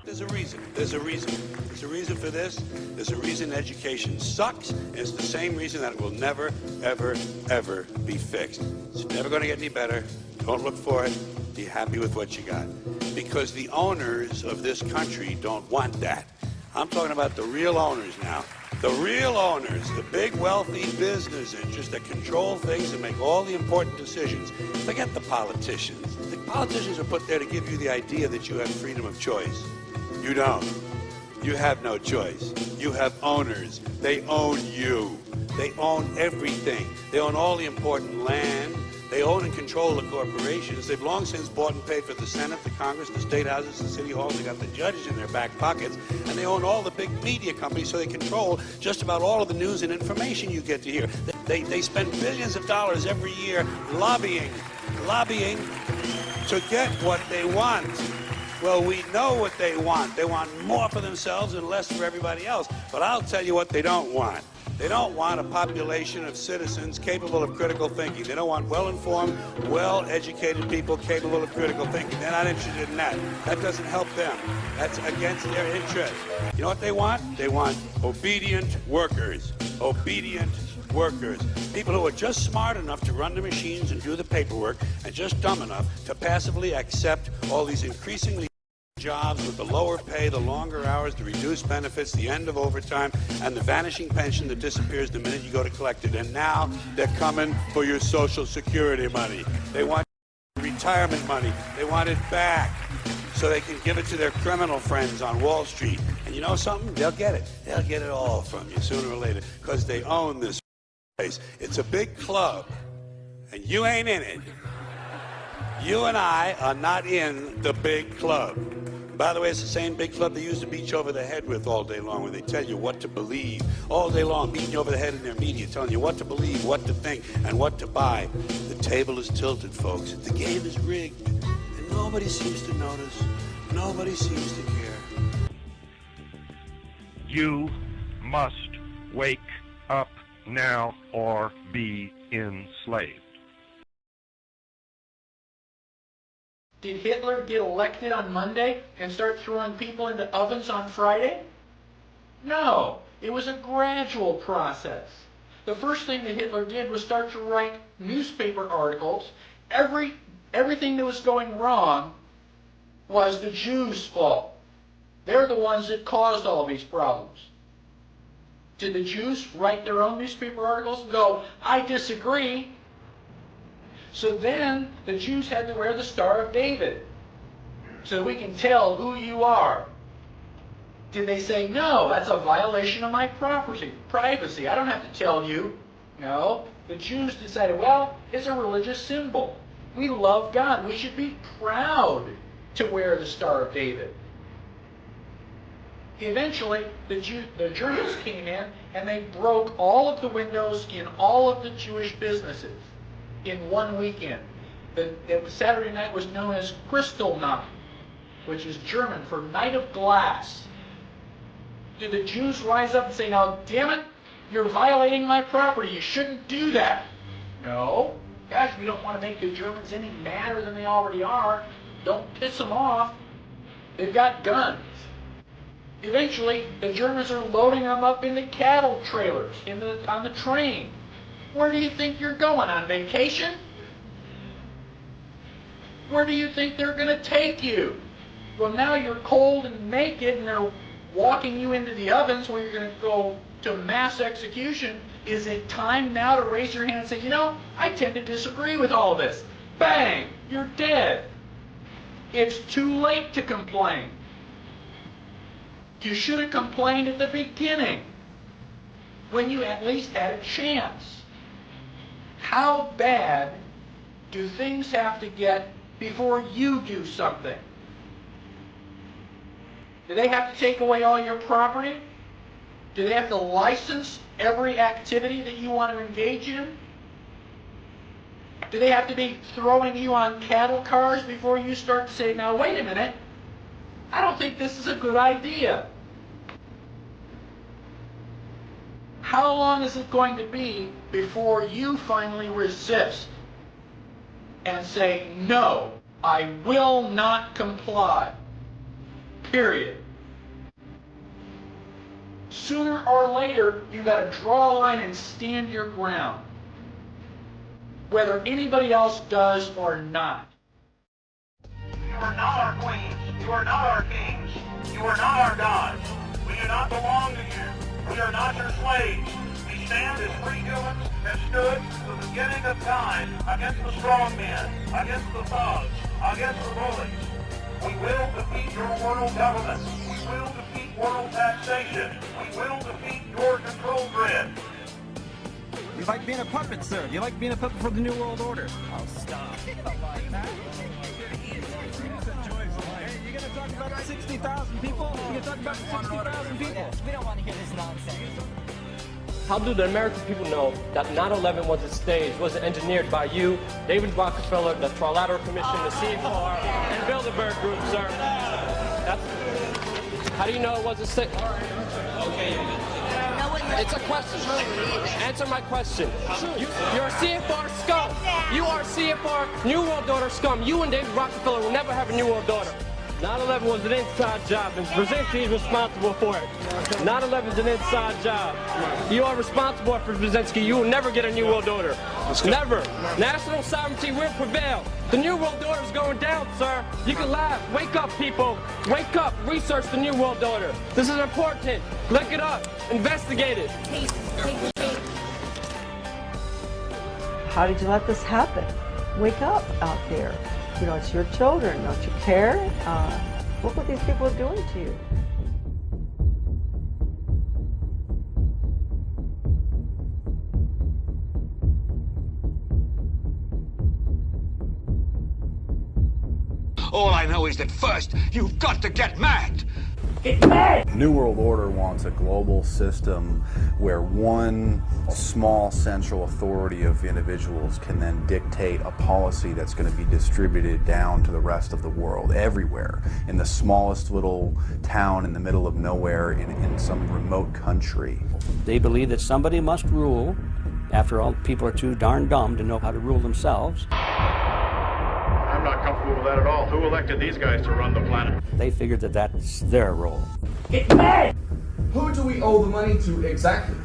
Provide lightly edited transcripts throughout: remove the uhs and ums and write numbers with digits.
There's a reason. There's a reason. There's a reason for this. There's a reason education sucks. And it's the same reason that it will never, ever, ever be fixed. It's never going to get any better. Don't look for it. Be happy with what you got. Because the owners of this country don't want that. I'm talking about the real owners now. The real owners, the big wealthy business interests that control things and make all the important decisions. Forget the politicians. The politicians are put there to give you the idea that you have freedom of choice. You don't. You have no choice. You have owners. They own you. They own everything. They own all the important land. They own and control the corporations. They've long since bought and paid for the Senate, the Congress, the state houses, the city halls. They got the judges in their back pockets. And they own all the big media companies, so they control just about all of the news and information you get to hear. They spend billions of dollars every year lobbying to get what they want. Well, we know what they want. They want more for themselves and less for everybody else. But I'll tell you what they don't want. They don't want a population of citizens capable of critical thinking. They don't want well-informed, well-educated people capable of critical thinking. They're not interested in that. That doesn't help them. That's against their interest. You know what they want? They want obedient workers. Obedient workers. People who are just smart enough to run the machines and do the paperwork and just dumb enough to passively accept all these increasingly jobs with the lower pay, the longer hours, the reduced benefits, the end of overtime, and the vanishing pension that disappears the minute you go to collect it. And now they're coming for your Social Security money. They want retirement money. They want it back so they can give it to their criminal friends on Wall Street. And you know something? They'll get it. They'll get it all from you sooner or later because they own this place. It's a big club, and you ain't in it. You and I are not in the big club. By the way, it's the same big club they used to beat you over the head with all day long, where they tell you what to believe all day long, beating you over the head in their media, telling you what to believe, what to think, and what to buy. The table is tilted, folks. The game is rigged, and nobody seems to notice. Nobody seems to care. You must wake up now or be enslaved. Did Hitler get elected on Monday and start throwing people into ovens on Friday? No, it was a gradual process. The first thing that Hitler did was start to write newspaper articles. Everything that was going wrong was the Jews' fault. They're the ones that caused all these problems. Did the Jews write their own newspaper articles and go, I disagree? So then the Jews had to wear the Star of David so we can tell who you are. Did they say, no, that's a violation of my privacy. I don't have to tell you. No. The Jews decided, well, it's a religious symbol. We love God. We should be proud to wear the Star of David. Eventually, the Germans came in and they broke all of the windows in all of the Jewish businesses in one weekend. The Saturday night was known as Kristallnacht, which is German for Night of Glass. Did the Jews rise up and say, now, damn it, you're violating my property, you shouldn't do that? No. Gosh, we don't want to make the Germans any madder than they already are. Don't piss them off. They've got guns. Eventually, the Germans are loading them up into cattle trailers on the train. Where do you think you're going, on vacation? Where do you think they're going to take you? Well, now you're cold and naked and they're walking you into the ovens where you're going to go to mass execution. Is it time now to raise your hand and say, you know, I tend to disagree with all this? Bang! You're dead. It's too late to complain. You should have complained at the beginning when you at least had a chance. How bad do things have to get before you do something? Do they have to take away all your property? Do they have to license every activity that you want to engage in? Do they have to be throwing you on cattle cars before you start to say, now wait a minute, I don't think this is a good idea? How long is it going to be before you finally resist and say, no, I will not comply? Period. Sooner or later, you got to draw a line and stand your ground, whether anybody else does or not. You are not our queens. You are not our kings. You are not our gods. We do not belong to you. We are not your slaves. We stand as free humans and stood from the beginning of time against the strong men, against the thugs, against the bullies. We will defeat your world government. We will defeat world taxation. We will defeat your control grid. You like being a puppet, sir? You like being a puppet for the New World Order? Oh, stop. Hey, you're going to talk about 60,000 people? You're going to talk about 60,000 people? We don't want to hear this nonsense. How do the American people know that 9/11 wasn't staged, wasn't engineered by you, David Rockefeller, the Trilateral Commission, the CFR, and Bilderberg Group, sir? How do you know it wasn't staged? It's a question. Answer my question. You're a CFR scum. You are CFR New World Order scum. You and David Rockefeller will never have a New World Order. 9/11 was an inside job, and Brzezinski is responsible for it. 9/11 is an inside job. You are responsible for Brzezinski. You will never get a New World Order. Never. National sovereignty will prevail. The New World Order is going down, sir. You can laugh. Wake up, people. Wake up. Research the New World Order. This is important. Look it up. Investigate it. How did you let this happen? Wake up out there. You know, it's your children. Don't you care? Look what these people are doing to you. All I know is that first, you've got to get mad. Get mad! New World Order wants a global system where one small central authority of individuals can then dictate a policy that's going to be distributed down to the rest of the world, everywhere, in the smallest little town in the middle of nowhere in some remote country. They believe that somebody must rule. After all, people are too darn dumb to know how to rule themselves. I'm not comfortable with that at all. Who elected these guys to run the planet? They figured that that's their role. Get mad! Who do we owe the money to exactly?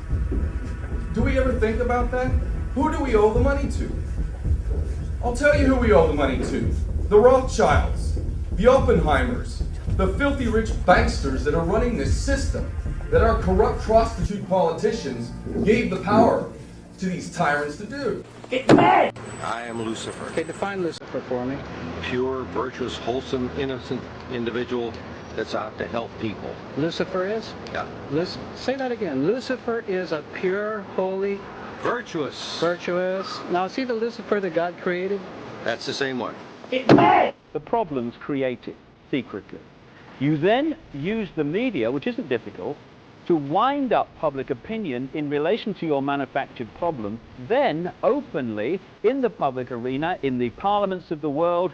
Do we ever think about that? Who do we owe the money to? I'll tell you who we owe the money to. The Rothschilds, the Oppenheimers, the filthy rich banksters that are running this system, that our corrupt prostitute politicians gave the power to these tyrants to do. Get mad! I am Lucifer. Okay, define Lucifer for me. Pure, virtuous, wholesome, innocent individual that's out to help people. Lucifer is? Yeah. Say that again. Lucifer is a pure, holy, virtuous. Now, is he the Lucifer that God created? That's the same one. Get mad! The problem's created secretly. You then use the media, which isn't difficult, to wind up public opinion in relation to your manufactured problem, then openly in the public arena, in the parliaments of the world,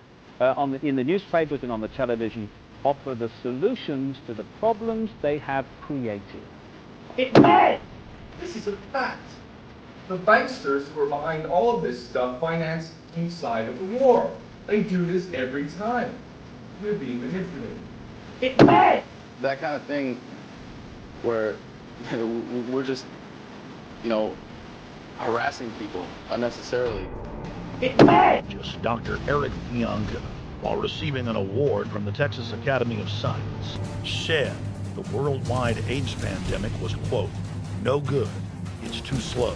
in the newspapers and on the television, offer the solutions to the problems they have created. Get mad! This is a fact. The banksters who are behind all of this stuff finance each side of the war. They do this every time. We're being manipulated. Get mad! That kind of thing where we're just, harassing people unnecessarily. Get mad! Just Dr. Eric Young, while receiving an award from the Texas Academy of Science, said the worldwide AIDS pandemic was, quote, no good, it's too slow,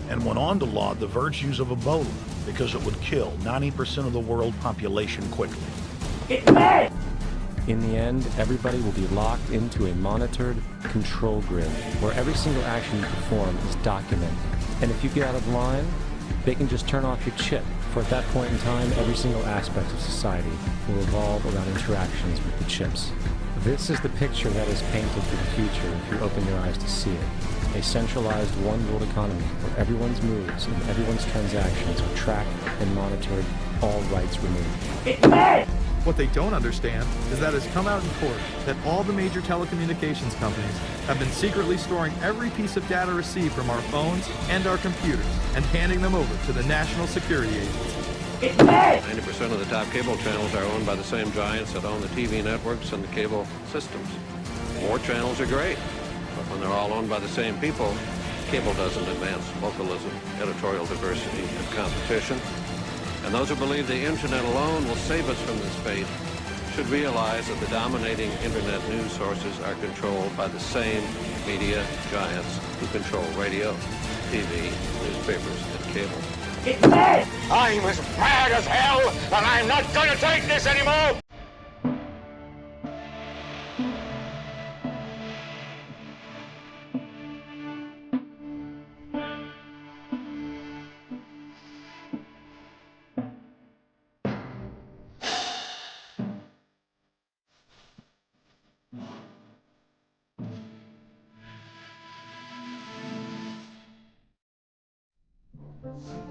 and went on to laud the virtues of Ebola because it would kill 90% of the world population quickly. Get mad! In the end, everybody will be locked into a monitored control grid where every single action you perform is documented. And if you get out of line, they can just turn off your chip. For at that point in time, every single aspect of society will revolve around interactions with the chips. This is the picture that is painted for the future if you open your eyes to see it. A centralized one-world economy where everyone's moves and everyone's transactions are tracked and monitored, all rights removed. Get mad! What they don't understand is that it's come out in court that all the major telecommunications companies have been secretly storing every piece of data received from our phones and our computers and handing them over to the National Security Agency. It's dead! 90% of the top cable channels are owned by the same giants that own the TV networks and the cable systems. More channels are great, but when they're all owned by the same people, cable doesn't advance localism, editorial diversity, and competition. And those who believe the internet alone will save us from this fate should realize that the dominating internet news sources are controlled by the same media giants who control radio, TV, newspapers, and cable. It's dead! I'm as mad as hell, and I'm not gonna take this anymore!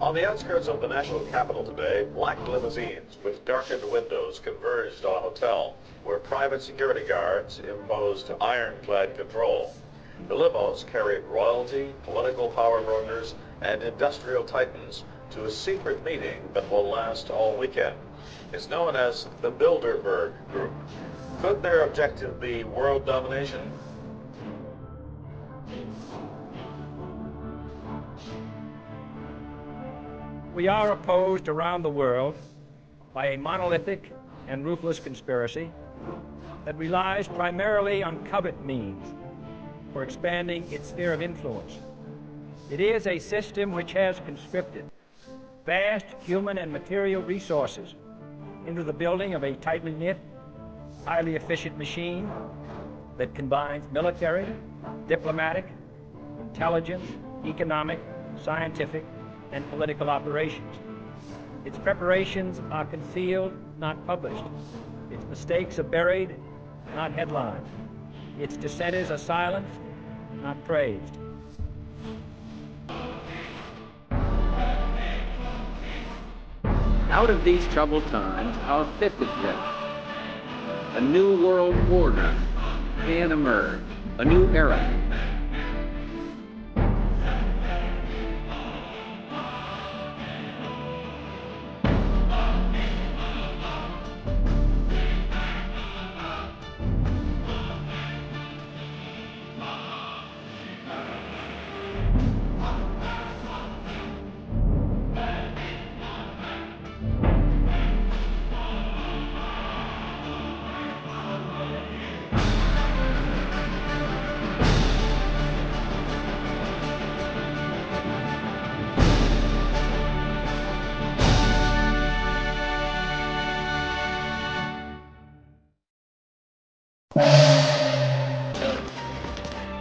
On the outskirts of the national capital today, black limousines with darkened windows converged on a hotel where private security guards imposed ironclad control. The limos carried royalty, political power brokers, and industrial titans to a secret meeting that will last all weekend. It's known as the Bilderberg Group. Could their objective be world domination? We are opposed around the world by a monolithic and ruthless conspiracy that relies primarily on covert means for expanding its sphere of influence. It is a system which has conscripted vast human and material resources into the building of a tightly knit, highly efficient machine that combines military, diplomatic, intelligence, economic, scientific, and political operations. Its preparations are concealed, not published. Its mistakes are buried, not headlined. Its dissenters are silenced, not praised. Out of these troubled times, our fifth objective, a new world order can emerge, a new era